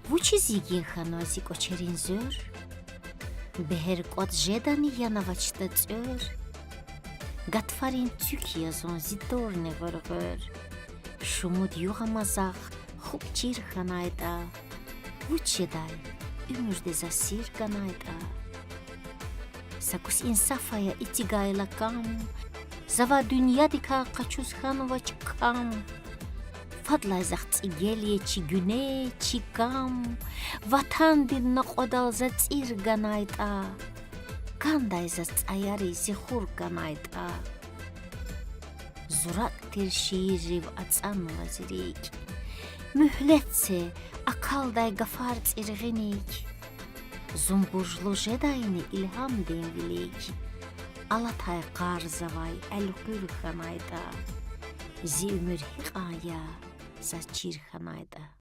Вучи зигинханози кочеринзör, бехер кот жедани янавачта цör, гатфарин цюкиязон зидорне выргör, шумуд югамазах хуб чирханайда, вучедай, ümürde zasir ganayda. Sakus insafaya itigayla kam, zava dünyadika kaçuz hanova çıkam. Fadla zaht igeliye çi güne çi kam, vatan din naqodal zatsir ganayda. Kanday zat ayari zihur ganayda. Zurak tir şiiriv atsan vazirik. Mühletse akalday gafar tsirginik. Zumbujlu jedayni ilham denvilik. Alatay qarzavay el-gür khanayda. Zi ümür hiqaya za çir khanayda.